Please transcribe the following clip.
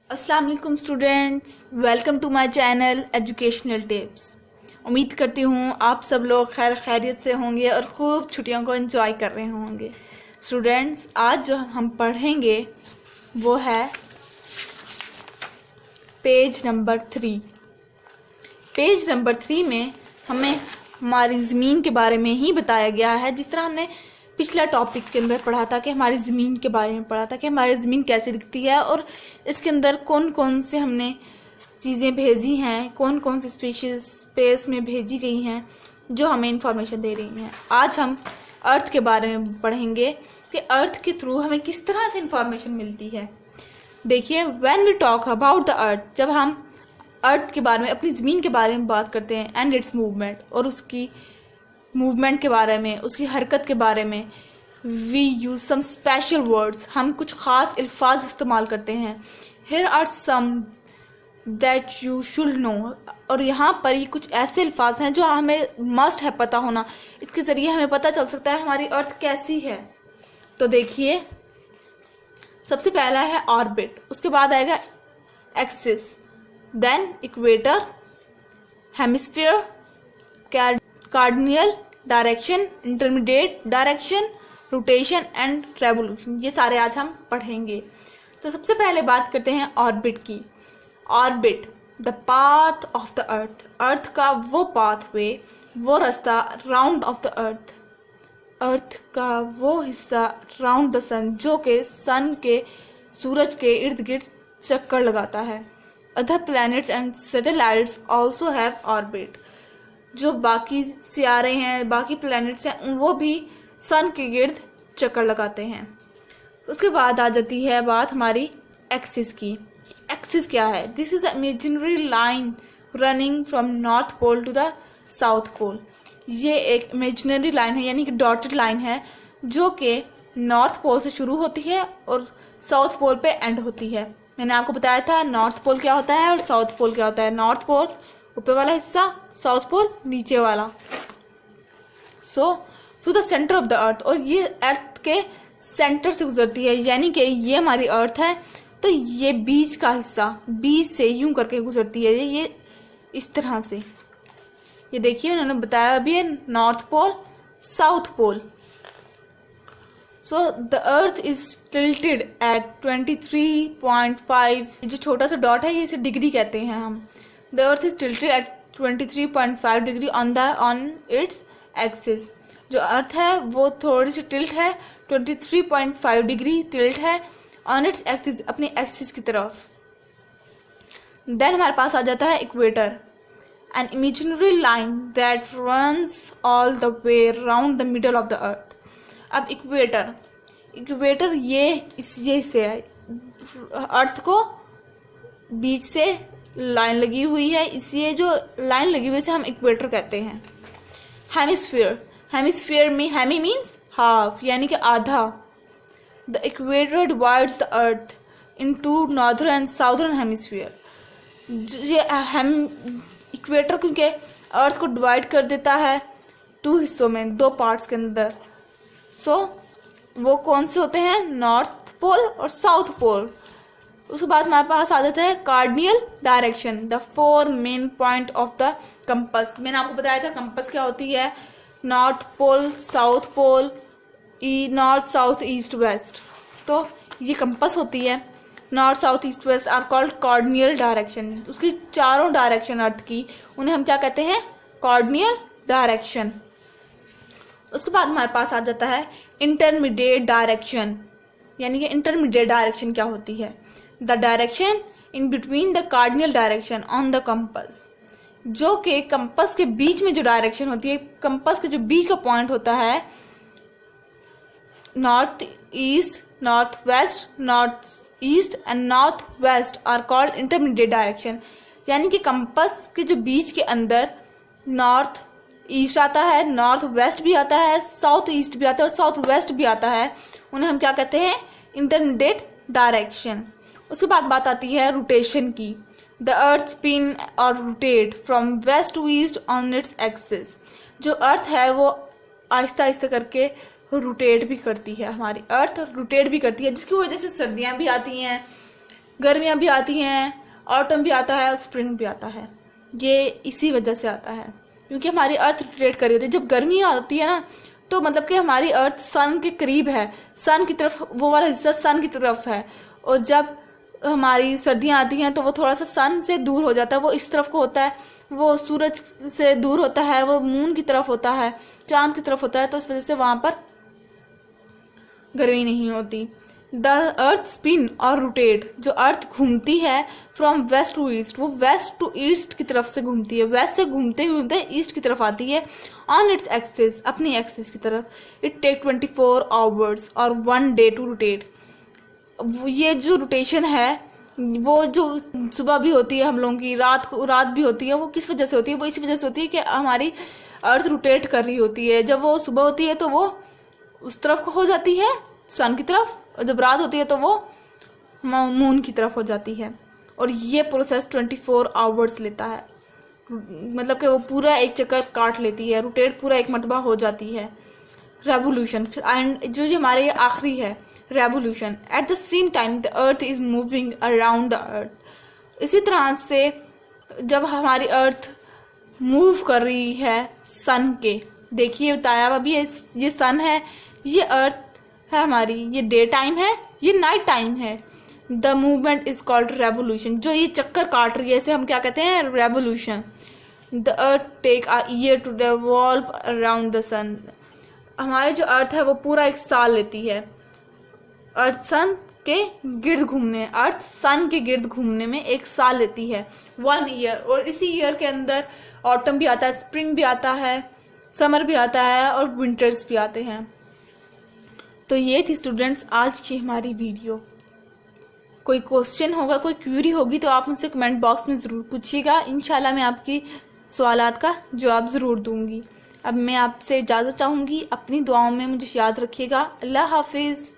अस्सलाम वालेकुम students, welcome to my channel educational tips. उम्मीद करती हूँ आप सब लोग खैर खैरियत से होंगे और ख़ूब छुट्टियों को एंजॉय कर रहे होंगे। स्टूडेंट्स, आज जो हम पढ़ेंगे वो है पेज नंबर 3। पेज नंबर 3 में हमें हमारी ज़मीन के बारे में ही बताया गया है। जिस तरह हमने पिछला टॉपिक के अंदर पढ़ा था कि हमारी ज़मीन के बारे में पढ़ा था कि हमारी ज़मीन कैसे दिखती है और इसके अंदर कौन कौन से हमने चीज़ें भेजी हैं, कौन कौन सी स्पीशीज़ स्पेस में भेजी गई हैं जो हमें इंफॉर्मेशन दे रही हैं। आज हम अर्थ के बारे में पढ़ेंगे कि अर्थ के थ्रू हमें किस तरह से इंफॉर्मेशन मिलती है। देखिए, when we talk about the earth, जब हम अर्थ के बारे में, अपनी ज़मीन के बारे में बात करते हैं, एंड इट्स मूवमेंट, और उसकी मूवमेंट के बारे में, उसकी हरकत के बारे में, we use some special words, हम कुछ ख़ास अल्फाज इस्तेमाल करते हैं। Here are some that you should know, और यहाँ पर ये कुछ ऐसे अल्फाज हैं जो हमें मस्ट है पता होना। इसके ज़रिए हमें पता चल सकता है हमारी अर्थ कैसी है। तो देखिए, सबसे पहला है ऑर्बिट, उसके बाद आएगा axis, then equator, hemisphere, cardinal direction, intermediate direction, rotation and revolution. ये सारे आज हम पढ़ेंगे। तो सबसे पहले बात करते हैं ऑर्बिट की। Orbit, the path of the earth, earth का वो पाथवे, वो रास्ता round of the earth, earth का वो हिस्सा राउंड द सन, जो कि सन के, सूरज के इर्द गिर्द चक्कर लगाता है। Other planets and satellites also have orbit, जो बाकी सितारे हैं, बाकी प्लैनेट्स हैं, वो भी सन के गिर्द चक्कर लगाते हैं। उसके बाद आ जाती है बात हमारी एक्सिस की। एक्सिस क्या है? This is imaginary line running from north pole to the south pole. ये एक इमेजिनरी लाइन है, यानी कि डॉटेड लाइन है, जो कि नॉर्थ पोल से शुरू होती है और साउथ पोल पे एंड होती है। मैंने आपको बताया था नॉर्थ पोल क्या होता है और साउथ पोल क्या होता है। नॉर्थ पोल ऊपर वाला हिस्सा, साउथ पोल नीचे वाला। So to the centre of the earth, और ये अर्थ के सेंटर से गुजरती है, यानी कि ये हमारी अर्थ है तो ये बीच का हिस्सा, बीच से यूं करके गुजरती है, ये इस तरह से। ये देखिए, उन्होंने बताया भी है north pole, south pole. So the earth is tilted at 23.5, जो छोटा सा डॉट है ये इसे डिग्री कहते हैं हम। The Earth is tilted at 23.5 degree on its axis. जो अर्थ है वो थोड़ी सी टिल्ट है, 23.5 डिग्री टिल्ट है on its axis, अपने एक्सिस की तरफ। देन हमारे पास आ जाता है equator, an imaginary line that runs all the way round the middle of the earth. अब इक्वेटर ये हिस्से है, अर्थ को बीच से लाइन लगी हुई है, इसलिए जो लाइन लगी हुई है हम इक्वेटर कहते हैं। हेमिस्फीयर में हेमी मीन्स हाफ, यानी कि आधा। The equator divides the earth into northern and southern hemisphere. ये इक्वेटर क्योंकि अर्थ को डिवाइड कर देता है 2 हिस्सों में, 2 पार्ट्स के अंदर। सो वो कौन से होते हैं? नॉर्थ पोल और साउथ पोल। उसके बाद हमारे पास आ जाता है cardinal direction, the 4 main point of the compass. मैंने आपको बताया था कंपस क्या होती है, north pole, south pole, north south east west. तो ये कंपस होती है। North south east west are called cardinal direction. उसकी चारों डायरेक्शन अर्थ की, उन्हें हम क्या कहते हैं? Cardinal direction. उसके बाद हमारे पास आ जाता है इंटरमीडिएट डायरेक्शन, यानी कि इंटरमीडिएट डायरेक्शन क्या होती है? The direction in between the cardinal direction on the compass, जो कि कंपस के बीच में जो डायरेक्शन होती है, कंपस के जो बीच का पॉइंट होता है, north east, north west, north east and north west are called intermediate direction. यानी कि कंपस के जो बीच के अंदर नॉर्थ ईस्ट आता है, नॉर्थ वेस्ट भी आता है, साउथ ईस्ट भी आता है और साउथ वेस्ट भी आता है, उन्हें हम क्या कहते हैं? Intermediate direction. उसके बाद बात आती है रोटेशन की। द अर्थ स्पिन और rotate from west to east on its axis. जो अर्थ है वो आहिस्ता आहिस्ता करके रोटेट भी करती है, हमारी अर्थ रोटेट भी करती है, जिसकी वजह से सर्दियाँ भी आती हैं, गर्मियाँ भी आती हैं, ऑटम भी आता है और स्प्रिंग भी आता है। ये इसी वजह से आता है क्योंकि हमारी अर्थ रोटेट कर रही होती है। जब गर्मी आती है ना तो मतलब कि हमारी अर्थ सन के करीब है, सन की तरफ, वो वाला हिस्सा सन की तरफ है। और जब हमारी सर्दियाँ आती हैं तो वो थोड़ा सा सन से दूर हो जाता है, वो इस तरफ को होता है, वो सूरज से दूर होता है, वो मून की तरफ होता है, चांद की तरफ होता है, तो इस वजह से वहाँ पर गर्मी नहीं होती। द अर्थ स्पिन और रोटेट, जो अर्थ घूमती है फ्रॉम वेस्ट टू ईस्ट, वो वेस्ट टू ईस्ट की तरफ से घूमती है, वेस्ट से घूमते घूमते ईस्ट की तरफ आती है ऑन इट्स एक्सिस, अपनी एक्सिस की तरफ। इट टेक 24 आवर्स और 1 डे टू रोटेट। ये जो रोटेशन है, वो जो सुबह भी होती है हम लोगों की, रात भी होती है, वो किस वजह से होती है? वो इसी वजह से होती है कि हमारी अर्थ रोटेट कर रही होती है। जब वो सुबह होती है तो वो उस तरफ को हो जाती है, सन की तरफ, और जब रात होती है तो वो मून की तरफ हो जाती है। और ये प्रोसेस 24 आवर्स लेता है, मतलब कि वो पूरा एक चक्कर काट लेती है, रोटेट पूरा एक मरतबा हो जाती है। रेवोल्यूशन, एंड जो हमारे ये आखिरी है revolution. At the same time the earth is moving around the earth. इसी तरह से जब हमारी अर्थ मूव कर रही है सन के, देखिए बताया अभी ये सन है, ये अर्थ है हमारी, ये डे टाइम है, ये नाइट टाइम है। The movement is called revolution. जो ये चक्कर काट रही है इसे हम क्या कहते हैं? Revolution. The earth take a year to revolve around the sun. हमारी जो अर्थ है वो पूरा 1 साल लेती है अर्थ सन के गिर्द घूमने, अर्थ सन के गिर्द घूमने में 1 साल लेती है, 1 ईयर। और इसी ईयर के अंदर ऑटम भी आता है, स्प्रिंग भी आता है, समर भी आता है और विंटर्स भी आते हैं। तो ये थी स्टूडेंट्स आज की हमारी वीडियो। कोई क्वेश्चन होगा, कोई क्वेरी होगी तो आप मुझसे कमेंट बॉक्स में ज़रूर पूछिएगा। इंशाल्लाह मैं आपकी सवालात का जवाब ज़रूर दूंगी। अब मैं आपसे इजाज़त चाहूँगी, अपनी दुआओं में मुझे याद रखिएगा। अल्लाह हाफिज़।